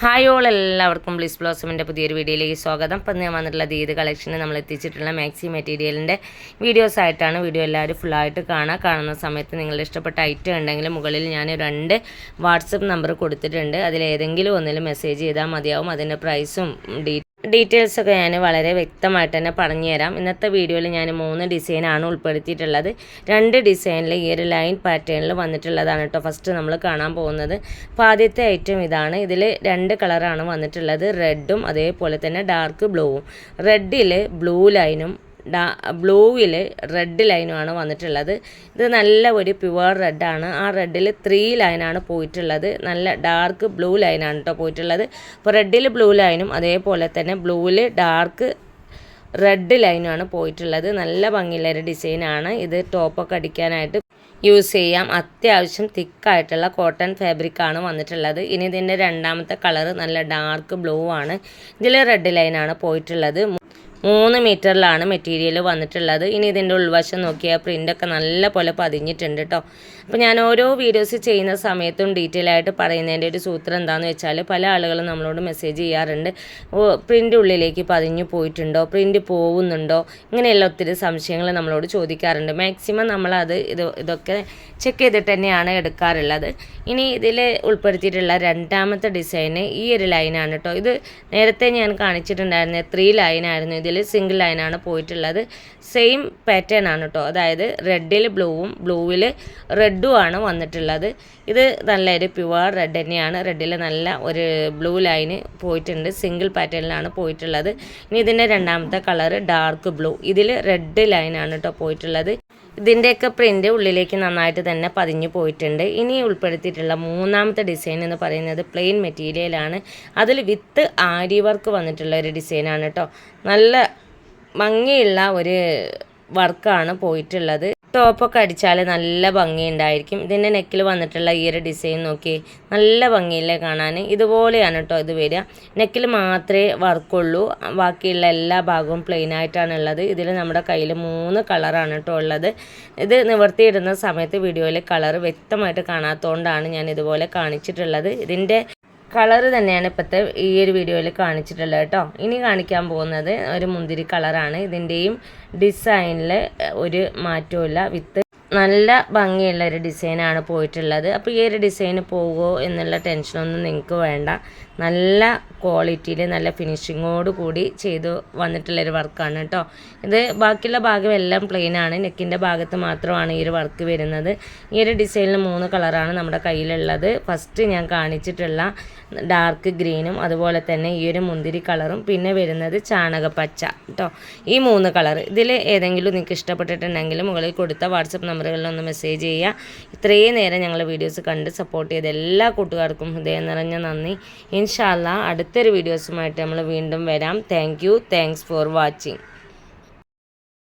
Hi all എല്ലാവർക്കും bliss ബ്ലോസമിൻ്റെ പുതിയൊരു വീഡിയോയിലേക്ക് സ്വാഗതം. ഇപ്പം ഞാൻ വന്നിട്ടുള്ള ഈദ് കളക്ഷന് നമ്മൾ എത്തിച്ചിട്ടുള്ള മാക്സി മെറ്റീരിയലിൻ്റെ വീഡിയോസ് ആയിട്ടാണ്. വീഡിയോ എല്ലാവരും ഫുള്ളായിട്ട് കാണുന്ന സമയത്ത് നിങ്ങളുടെ ഇഷ്ടപ്പെട്ട ഐറ്റം ഉണ്ടെങ്കിൽ മുകളിൽ ഞാൻ 2 വാട്സപ്പ് നമ്പർ കൊടുത്തിട്ടുണ്ട്. അതിലേതെങ്കിലും ഒന്നിൽ മെസ്സേജ് ചെയ്താൽ മതിയാവും. അതിൻ്റെ പ്രൈസും ഡീറ്റെയിൽസൊക്കെ ഞാൻ വളരെ വ്യക്തമായിട്ട് തന്നെ പറഞ്ഞു തരാം. ഇന്നത്തെ വീഡിയോയിൽ ഞാൻ 3 ഡിസൈനാണ് ഉൾപ്പെടുത്തിയിട്ടുള്ളത്. 2 ഡിസൈനിൽ ഈ ഒരു ലൈൻ പാറ്റേണിൽ വന്നിട്ടുള്ളതാണ് കേട്ടോ ഫസ്റ്റ് നമ്മൾ കാണാൻ പോകുന്നത്. അപ്പോൾ ആദ്യത്തെ ഐറ്റം ഇതാണ്. ഇതിൽ 2 കളറാണ് വന്നിട്ടുള്ളത്, റെഡും അതേപോലെ തന്നെ ഡാർക്ക് ബ്ലൂവും. റെഡിൽ ബ്ലൂ ലൈനും ബ്ലൂവിൽ റെഡ് ലൈനുമാണ് വന്നിട്ടുള്ളത്. ഇത് നല്ല ഒരു പ്യുവർ റെഡാണ്. ആ റെഡിൽ 3 ലൈനാണ് പോയിട്ടുള്ളത്. നല്ല ഡാർക്ക് ബ്ലൂ ലൈനാണ് കേട്ടോ പോയിട്ടുള്ളത്. അപ്പോൾ റെഡിൽ ബ്ലൂ ലൈനും അതേപോലെ തന്നെ ബ്ലൂവിൽ ഡാർക്ക് റെഡ് ലൈനുമാണ് പോയിട്ടുള്ളത്. നല്ല ഭംഗിയുള്ളൊരു ഡിസൈനാണ്. ഇത് ടോപ്പൊക്കെ അടിക്കാനായിട്ട് യൂസ് ചെയ്യാം. അത്യാവശ്യം തിക്കായിട്ടുള്ള കോട്ടൺ ഫാബ്രിക്കാണ് വന്നിട്ടുള്ളത്. ഇനി ഇതിൻ്റെ രണ്ടാമത്തെ കളർ നല്ല ഡാർക്ക് ബ്ലൂ ആണ്. ഇതിൽ റെഡ് ലൈനാണ് പോയിട്ടുള്ളത്. 3 മീറ്ററിലാണ് മെറ്റീരിയൽ വന്നിട്ടുള്ളത്. ഇനി ഇതിൻ്റെ ഉൾവശം നോക്കിയാൽ പ്രിൻ്റൊക്കെ നല്ല പോലെ പതിഞ്ഞിട്ടുണ്ട് കേട്ടോ. അപ്പോൾ ഞാൻ ഓരോ വീഡിയോസ് ചെയ്യുന്ന സമയത്തും ഡീറ്റെയിൽ ആയിട്ട് പറയുന്നതിൻ്റെ ഒരു സൂത്രം എന്താണെന്ന് വെച്ചാൽ പല ആളുകളും നമ്മളോട് മെസ്സേജ് ചെയ്യാറുണ്ട്, പ്രിൻ്റ് ഉള്ളിലേക്ക് പതിഞ്ഞു പോയിട്ടുണ്ടോ, പ്രിൻ്റ് പോകുന്നുണ്ടോ, ഇങ്ങനെയുള്ള ഒത്തിരി സംശയങ്ങൾ നമ്മളോട് ചോദിക്കാറുണ്ട്. മാക്സിമം നമ്മളത് ഇതൊക്കെ ചെക്ക് ചെയ്തിട്ട് തന്നെയാണ് എടുക്കാറുള്ളത്. ഇനി ഇതിൽ ഉൾപ്പെടുത്തിയിട്ടുള്ള രണ്ടാമത്തെ ഡിസൈന് ഈ ഒരു ലൈനാണ് കേട്ടോ. ഇത് നേരത്തെ ഞാൻ കാണിച്ചിട്ടുണ്ടായിരുന്ന 3 ലൈനായിരുന്നു. ഇതിൽ സിംഗിൾ ലൈനാണ് പോയിട്ടുള്ളത്. സെയിം പാറ്റേൺ ആണ് കേട്ടോ. അതായത് റെഡിൽ ബ്ലൂവും ബ്ലൂവിൽ റെഡും ആണ് വന്നിട്ടുള്ളത്. ഇത് നല്ലൊരു പ്യുവർ റെഡ് തന്നെയാണ്. റെഡിൽ നല്ല ഒരു ബ്ലൂ ലൈന് പോയിട്ടുണ്ട്. സിംഗിൾ പാറ്റേണിലാണ് പോയിട്ടുള്ളത്. ഇനി ഇതിൻ്റെ രണ്ടാമത്തെ കളർ ഡാർക്ക് ബ്ലൂ. ഇതിൽ റെഡ് ലൈനാണ് കേട്ടോ പോയിട്ടുള്ളത്. ഇതിൻ്റെയൊക്കെ പ്രിൻ്റ് ഉള്ളിലേക്ക് നന്നായിട്ട് തന്നെ പതിഞ്ഞു പോയിട്ടുണ്ട്. ഇനി ഉൾപ്പെടുത്തിയിട്ടുള്ള മൂന്നാമത്തെ ഡിസൈൻ എന്ന് പറയുന്നത് പ്ലെയിൻ മെറ്റീരിയലാണ്. അതിൽ വിത്ത് ആരി വർക്ക് വന്നിട്ടുള്ള ഒരു ഡിസൈനാണ് കേട്ടോ. നല്ല ഭംഗിയുള്ള ഒരു വർക്കാണ് പോയിട്ടുള്ളത്. ടോപ്പൊക്കെ അടിച്ചാൽ നല്ല ഭംഗിയുണ്ടായിരിക്കും. ഇതിൻ്റെ നെക്കിൽ വന്നിട്ടുള്ള ഈ ഒരു ഡിസൈൻ നോക്കി നല്ല ഭംഗിയില്ലേ കാണാൻ. ഇതുപോലെയാണ് കേട്ടോ ഇത് വരിക. നെക്കിൽ മാത്രമേ വർക്കുള്ളൂ, ബാക്കിയുള്ള എല്ലാ ഭാഗവും പ്ലെയിൻ ആയിട്ടാണ് ഉള്ളത്. ഇതിൽ നമ്മുടെ കയ്യിൽ 3 കളറാണ് കേട്ടോ ഉള്ളത്. ഇത് നിവർത്തിയിടുന്ന സമയത്ത് വീഡിയോയിൽ കളർ വ്യക്തമായിട്ട് കാണാത്തതുകൊണ്ടാണ് ഞാൻ ഇതുപോലെ കാണിച്ചിട്ടുള്ളത്. ഇതിൻ്റെ കളർ തന്നെയാണ് ഇപ്പോഴത്തെ ഈ ഒരു വീഡിയോയിൽ കാണിച്ചിട്ടുള്ളത് കേട്ടോ. ഇനി കാണിക്കാൻ പോകുന്നത് ഒരു മുന്തിരി കളറാണ്. ഇതിൻ്റെയും ഡിസൈനിൽ ഒരു മാറ്റമില്ല. വിത്ത് നല്ല ഭംഗിയുള്ള ഒരു ഡിസൈനാണ് പോയിട്ടുള്ളത്. അപ്പോൾ ഈ ഒരു ഡിസൈന് പോകുമോ എന്നുള്ള ടെൻഷനൊന്നും നിങ്ങൾക്ക് വേണ്ട. നല്ല ക്വാളിറ്റിയിൽ നല്ല ഫിനിഷിങ്ങോട് കൂടി ചെയ്തു വന്നിട്ടുള്ളൊരു വർക്കാണ് കേട്ടോ. ഇത് ബാക്കിയുള്ള ഭാഗം എല്ലാം പ്ലെയിൻ ആണ്. നെക്കിൻ്റെ ഭാഗത്ത് മാത്രമാണ് ഈ ഒരു വർക്ക് വരുന്നത്. ഈ ഒരു ഡിസൈനിൽ 3 കളറാണ് നമ്മുടെ കയ്യിലുള്ളത്. ഫസ്റ്റ് ഞാൻ കാണിച്ചിട്ടുള്ള ഡാർക്ക് ഗ്രീനും അതുപോലെ തന്നെ ഈ ഒരു മുന്തിരി കളറും പിന്നെ വരുന്നത് ചാണകപ്പച്ച കേട്ടോ. ഈ 3 കളർ ഇതിൽ ഏതെങ്കിലും നിങ്ങൾക്ക് ഇഷ്ടപ്പെട്ടിട്ടുണ്ടെങ്കിൽ മുകളിൽ കൊടുത്ത വാട്സപ്പ് നമ്പറുകളിലൊന്ന് മെസ്സേജ് ചെയ്യുക. ഇത്രയും നേരം ഞങ്ങൾ വീഡിയോസ് കണ്ട് സപ്പോർട്ട് ചെയ്ത എല്ലാ കൂട്ടുകാർക്കും ഹൃദയം നിറഞ്ഞ നന്ദി. ഇൻഷാ അല്ലാഹ് അടുത്തൊരു വീഡിയോസുമായിട്ട് നമ്മൾ വീണ്ടും വരാം. Thanks for watching.